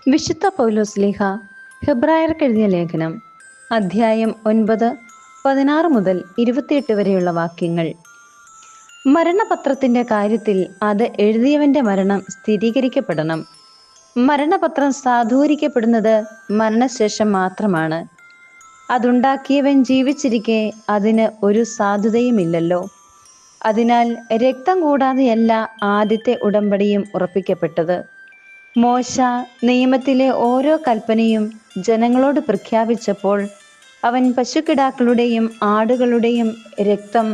വിശുദ്ധ പൗലോസ്ലീഹ ഹെബ്രായർക്കെഴുതിയ ലേഖനം അധ്യായം 9, 16 മുതൽ 28 വരെയുള്ള വാക്യങ്ങൾ. മരണപത്രത്തിന്റെ കാര്യത്തിൽ അത് എഴുതിയവന്റെ മരണം സ്ഥിരീകരിക്കപ്പെടണം. മരണപത്രം സാധൂകരിക്കപ്പെടുന്നത് മരണശേഷം മാത്രമാണ്. അതുണ്ടാക്കിയവൻ ജീവിച്ചിരിക്കെ അതിന് ഒരു സാധുതയുമില്ലല്ലോ. അതിനാൽ രക്തം കൂടാതെയല്ല ആദ്യത്തെ ഉടമ്പടിയും ഉറപ്പിക്കപ്പെട്ടത്. മോശ നിയമത്തിലെ ഓരോ കൽപ്പനയും ജനങ്ങളോട് പ്രഖ്യാപിച്ചപ്പോൾ അവൻ പശുക്കിടാക്കളുടെയും ആടുകളുടെയും രക്തം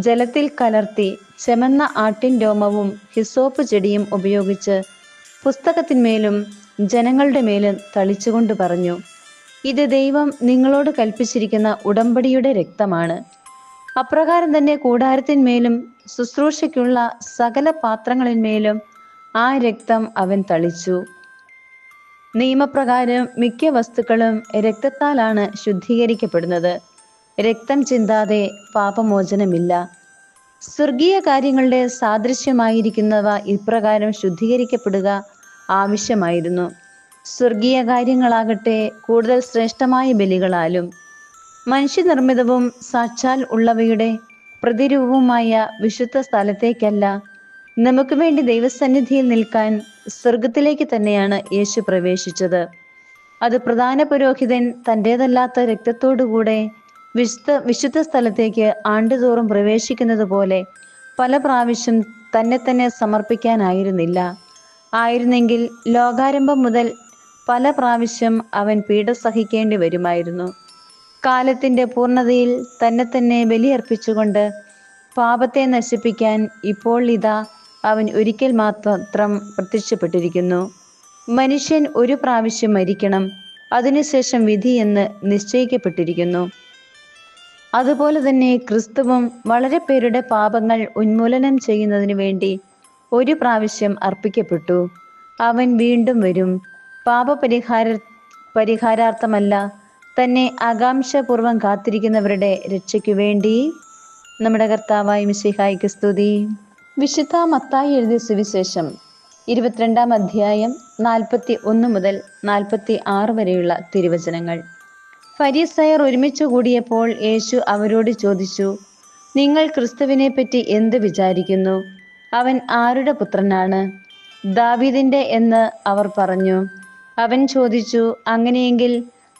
ജലത്തിൽ കലർത്തി ചെമന്ന ആട്ടിൻ രോമവും ഹിസോപ്പ് ചെടിയും ഉപയോഗിച്ച് പുസ്തകത്തിന്മേലും ജനങ്ങളുടെ മേലും തളിച്ചുകൊണ്ട് പറഞ്ഞു, ഇത് ദൈവം നിങ്ങളോട് കൽപ്പിച്ചിരിക്കുന്ന ഉടമ്പടിയുടെ രക്തമാണ്. അപ്രകാരം തന്നെ കൂടാരത്തിന്മേലും ശുശ്രൂഷയ്ക്കുള്ള സകല പാത്രങ്ങളിന്മേലും ആ രക്തം അവൻ തളിച്ചു. നിയമപ്രകാരം മിക്ക വസ്തുക്കളും രക്തത്താലാണ് ശുദ്ധീകരിക്കപ്പെടുന്നത്. രക്തം ചിന്താതെ പാപമോചനമില്ല. സ്വർഗീയ കാര്യങ്ങളുടെ സാദൃശ്യമായിരിക്കുന്നവ ഇപ്രകാരം ശുദ്ധീകരിക്കപ്പെടുക ആവശ്യമായിരുന്നു. സ്വർഗീയ കാര്യങ്ങളാകട്ടെ കൂടുതൽ ശ്രേഷ്ഠമായ ബലികളാലും മനുഷ്യനിർമ്മിതവും സാക്ഷാൽ ഉള്ളവയുടെ പ്രതിരൂപവുമായ വിശുദ്ധ സ്ഥലത്തേക്കല്ല, നമുക്ക് വേണ്ടി ദൈവസന്നിധിയിൽ നിൽക്കാൻ സ്വർഗത്തിലേക്ക് തന്നെയാണ് യേശു പ്രവേശിച്ചത്. അത് പ്രധാന പുരോഹിതൻ തൻ്റേതല്ലാത്ത രക്തത്തോടുകൂടെ വിശുദ്ധ സ്ഥലത്തേക്ക് ആണ്ടുതോറും പ്രവേശിക്കുന്നത് പോലെ പല പ്രാവശ്യം തന്നെ സമർപ്പിക്കാനായിരുന്നില്ല. ആയിരുന്നെങ്കിൽ ലോകാരംഭം മുതൽ പല പ്രാവശ്യം അവൻ പീഡ സഹിക്കേണ്ടി വരുമായിരുന്നു. കാലത്തിന്റെ പൂർണ്ണതയിൽ തന്നെ ബലിയർപ്പിച്ചുകൊണ്ട് പാപത്തെ നശിപ്പിക്കാൻ ഇപ്പോൾ ഇതാ അവൻ ഒരിക്കൽ മാത്രം പ്രത്യക്ഷപ്പെട്ടിരിക്കുന്നു. മനുഷ്യൻ ഒരു പ്രാവശ്യം മരിക്കണം, അതിനുശേഷം വിധി എന്ന് നിശ്ചയിക്കപ്പെട്ടിരിക്കുന്നു. അതുപോലെ തന്നെ ക്രിസ്തുവും വളരെ പേരുടെ പാപങ്ങൾ ഉന്മൂലനം ചെയ്യുന്നതിന് വേണ്ടി ഒരു പ്രാവശ്യം അർപ്പിക്കപ്പെട്ടു. അവൻ വീണ്ടും വരും, പരിഹാരാർത്ഥമല്ല, തന്നെ ആകാംക്ഷപൂർവം കാത്തിരിക്കുന്നവരുടെ രക്ഷയ്ക്കു വേണ്ടി. നമ്മുടെ കർത്താവായ മിശിഹായ്ക്ക് സ്തുതി. വിശുദ്ധ മത്തായി എഴുതിയ സുവിശേഷം 22-ാം അധ്യായം 41 മുതൽ 46 വരെയുള്ള തിരുവചനങ്ങൾ. ഫരീസായർ ഒരുമിച്ച് കൂടിയപ്പോൾ യേശു അവരോട് ചോദിച്ചു, നിങ്ങൾ ക്രിസ്തുവിനെ പറ്റി എന്ത് വിചാരിക്കുന്നു? അവൻ ആരുടെ പുത്രനാണ്? ദാവീദിന്റെ എന്ന് അവർ പറഞ്ഞു. അവൻ ചോദിച്ചു, അങ്ങനെയെങ്കിൽ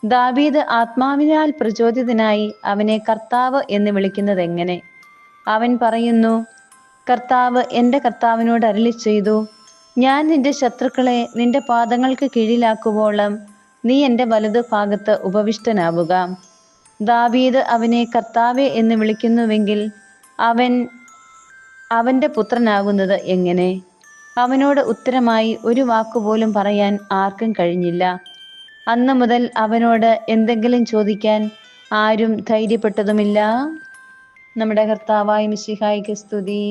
ദാവീദ് ആത്മാവിനാൽ പ്രചോദിതനായി അവനെ കർത്താവ് എന്ന് വിളിക്കുന്നത് എങ്ങനെ? അവൻ പറയുന്നു, കർത്താവ് എൻ്റെ കർത്താവിനോട് അരുളി ചെയ്തു, ഞാൻ നിന്റെ ശത്രുക്കളെ നിന്റെ പാദങ്ങൾക്ക് കീഴിലാക്കുവോളം നീ എൻ്റെ വലതു ഭാഗത്ത് ഉപവിഷ്ടനാവുക. ദാവീദ് അവനെ കർത്താവേ എന്ന് വിളിക്കുന്നുവെങ്കിൽ അവൻ അവൻ്റെ പുത്രനാകുന്നത് എങ്ങനെ? അവനോട് ഉത്തരമായി ഒരു വാക്കുപോലും പറയാൻ ആർക്കും കഴിഞ്ഞില്ല. അന്നു മുതൽ അവനോട് എന്തെങ്കിലും ചോദിക്കാൻ ആരും ധൈര്യപ്പെട്ടതുമില്ല. നമ്മുടെ കർത്താവായ മിശിഹായ്ക്ക് സ്തുതി.